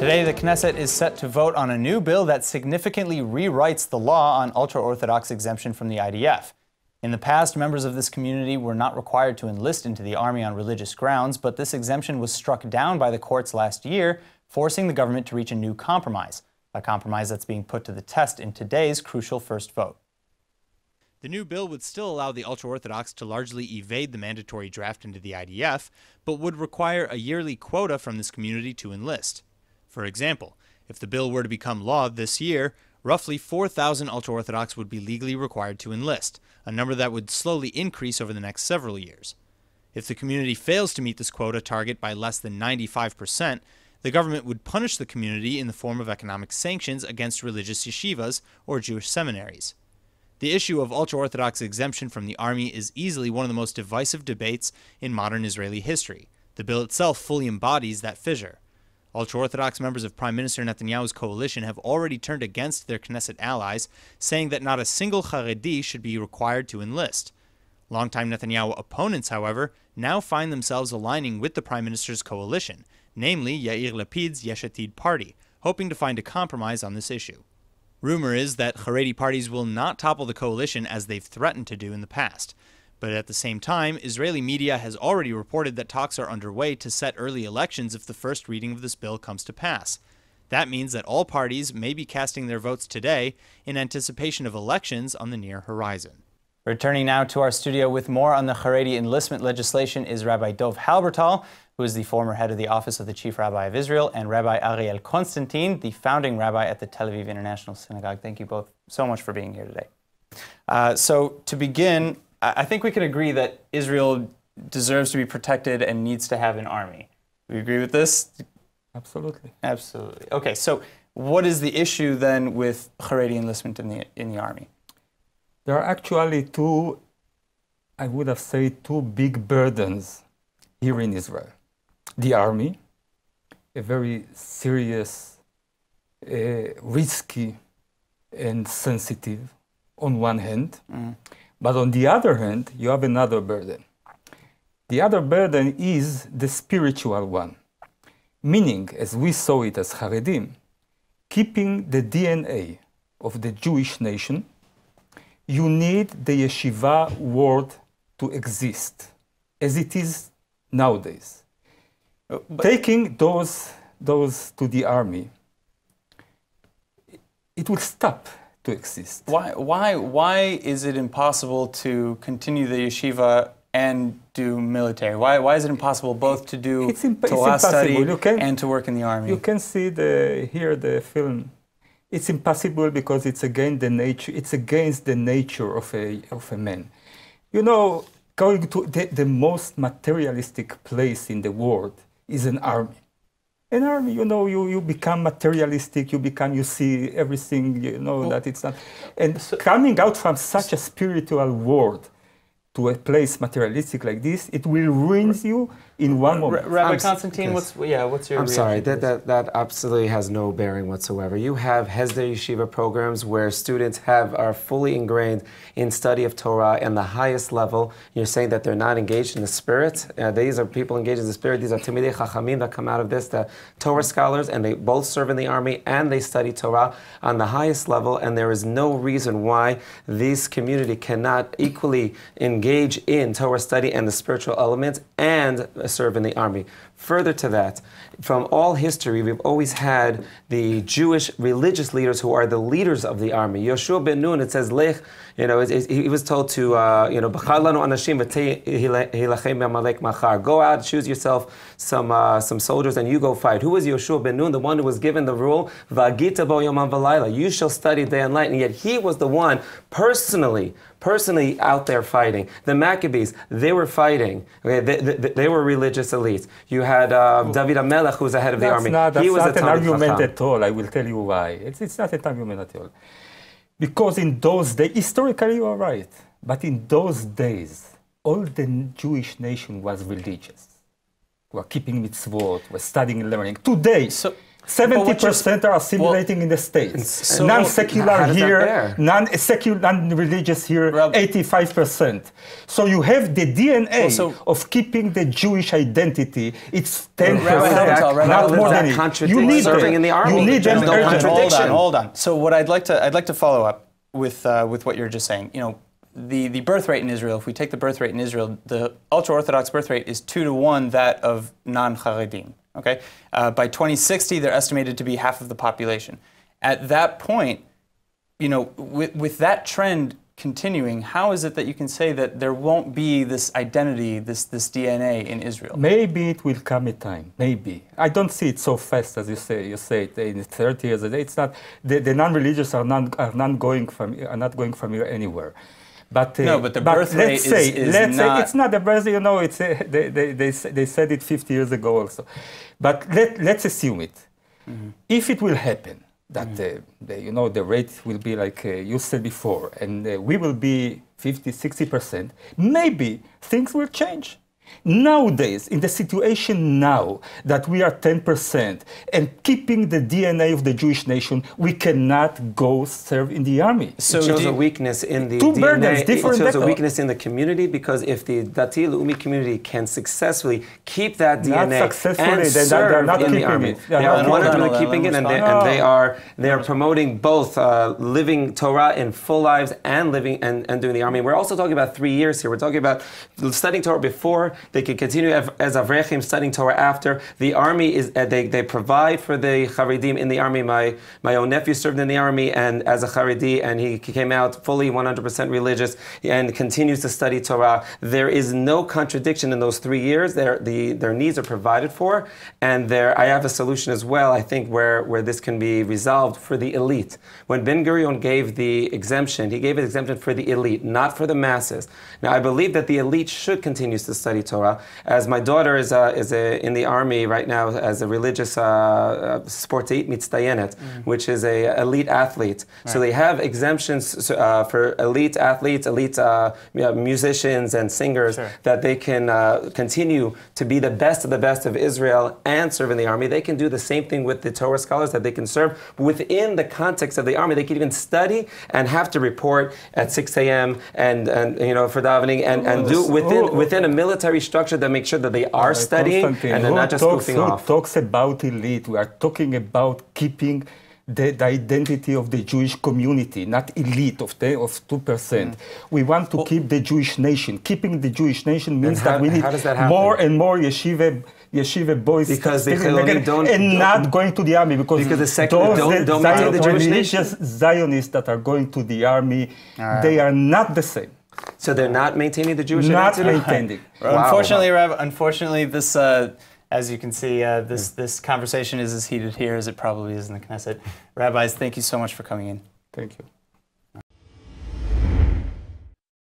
Today, the Knesset is set to vote on a new bill that significantly rewrites the law on ultra-Orthodox exemption from the IDF. In the past, members of this community were not required to enlist into the army on religious grounds, but this exemption was struck down by the courts last year, forcing the government to reach a new compromise, a compromise that's being put to the test in today's crucial first vote. The new bill would still allow the ultra-Orthodox to largely evade the mandatory draft into the IDF, but would require a yearly quota from this community to enlist. For example, if the bill were to become law this year, roughly 4,000 ultra-Orthodox would be legally required to enlist, a number that would slowly increase over the next several years. If the community fails to meet this quota target by less than 95%, the government would punish the community in the form of economic sanctions against religious yeshivas or Jewish seminaries. The issue of ultra-Orthodox exemption from the army is easily one of the most divisive debates in modern Israeli history. The bill itself fully embodies that fissure. Ultra-Orthodox members of Prime Minister Netanyahu's coalition have already turned against their Knesset allies, saying that not a single Haredi should be required to enlist. Longtime Netanyahu opponents, however, now find themselves aligning with the Prime Minister's coalition, namely Yair Lapid's Yesh Atid party, hoping to find a compromise on this issue. Rumor is that Haredi parties will not topple the coalition as they've threatened to do in the past. But at the same time, Israeli media has already reported that talks are underway to set early elections if the first reading of this bill comes to pass. That means that all parties may be casting their votes today in anticipation of elections on the near horizon. Returning now to our studio with more on the Haredi enlistment legislation is Rabbi Dov Halbertal, who is the former head of the Office of the Chief Rabbi of Israel, and Rabbi Ariel Konstantin, the founding rabbi at the Tel Aviv International Synagogue. Thank you both so much for being here today. So to begin, I think we could agree that Israel deserves to be protected and needs to have an army. Do you agree with this? Absolutely. Absolutely. Okay, so what is the issue then with Haredi enlistment in the army? There are actually two big burdens here in Israel. The army, a very serious, risky, and sensitive on one hand. But on the other hand, you have another burden. The other burden is the spiritual one, meaning, as we saw it as Haredim, keeping the DNA of the Jewish nation. You need the yeshiva world to exist, as it is nowadays. Taking those to the army, it will stop to exist. Why is it impossible to continue the yeshiva and do military? Why is it impossible both to do Torah study and to work in the army? You can see here the film. It's impossible because it's against the nature. It's against the nature of a man. You know, going to the most materialistic place in the world is an army. An army, you know, you become materialistic, you see everything, you know, that it's not. And so, coming out from such a spiritual world to a place materialistic like this, it will ruin you in one moment. Rabbi Konstantin, what's your reaction? I'm sorry, that absolutely has no bearing whatsoever. You have Hesder Yeshiva programs where students are fully ingrained in study of Torah and the highest level. You're saying that they're not engaged in the spirit. These are people engaged in the spirit. These are Talmidei Chachamim that come out of this, the Torah scholars, and they both serve in the army and they study Torah on the highest level, and there is no reason why this community cannot equally engage in Torah study and the spiritual elements and serve in the army. Further to that, from all history, we've always had the Jewish religious leaders who are the leaders of the army. Yoshua ben Nun, it says, Lech, you know, he was told to, B'char lanu anashim v'hilachem b'amalek machar. Go out, choose yourself some soldiers, and you go fight. Who was Yoshua ben Nun? The one who was given the rule, V'agita bo yomam v'layla. You shall study day and night. And yet he was the one personally out there fighting. The Maccabees, they were fighting. Okay, they were religious elites. You had David HaMelech, who was the head of the army. That's not an argument at all. I will tell you why. It's not an argument at all. Because in those days, historically you are right, but in those days, all the Jewish nation was religious. Were keeping mitzvot, were studying and learning. Today, 70% are assimilating in the States. So non-secular here, non-secular, non-religious here, 85%. So you have the DNA of keeping the Jewish identity. It's 10%, not more than it. You need serving in the army. You need them contradiction. Hold on. So what I'd like to follow up with what you're just saying. You know, the birth rate in Israel. If we take the birth rate in Israel, the ultra-Orthodox birth rate is 2 to 1 that of non-Haredim. Okay, by 2060, they're estimated to be half of the population. At that point, you know, with that trend continuing, how is it that you can say that there won't be this identity, this DNA in Israel? Maybe it will come a time. Maybe I don't see it so fast as you say. You say it in 30 years. It's not the non-religious are not going from here anywhere. But no, but the birth rate let's say it's not the birth. You know, it's they said it 50 years ago also. But let's assume it. Mm-hmm. If it will happen, that the rate will be like you said before, and we will be 50, 60%, maybe things will change. Nowadays, in the situation now that we are 10% and keeping the DNA of the Jewish nation, we cannot go serve in the army. So it shows a weakness in the two DNA. Burdens, it shows a weakness in the community, because if the Dati Leumi community can successfully keep that DNA and serve in the army, they are 100% keeping it, and they are promoting both living Torah in full lives and living and doing the army. We're also talking about 3 years here. We're talking about studying Torah before. They can continue as Avrechim studying Torah after. The army is they provide for the Haredim in the army. My own nephew served in the army and as a Haredi, and he came out fully 100% religious and continues to study Torah. There is no contradiction in those 3 years. Their needs are provided for, and I have a solution as well, I think, where this can be resolved for the elite. When Ben Gurion gave the exemption, he gave an exemption for the elite, not for the masses. Now, I believe that the elite should continue to study Torah. As my daughter is in the army right now as a religious sporteit mitzdayenet, which is a elite athlete. Right. So they have exemptions for elite athletes, elite musicians and singers, that they can continue to be the best of Israel and serve in the army. They can do the same thing with the Torah scholars, that they can serve within the context of the army. They can even study and have to report at 6 a.m. and for davening and do within a military structure that makes sure that they are studying and they're not just goofing off. Who talks about elite? We are talking about keeping the identity of the Jewish community, not elite of 2%. We want to keep the Jewish nation. Keeping the Jewish nation means that we need more and more yeshiva boys because don't not going to the army, because the secular don't maintain the Jewish nation. Zionists that are going to the army, they are not the same. So they're not maintaining the Jewish identity? Not maintaining. Wow. Unfortunately, this, as you can see, this conversation is as heated here as it probably is in the Knesset. Rabbis, thank you so much for coming in. Thank you.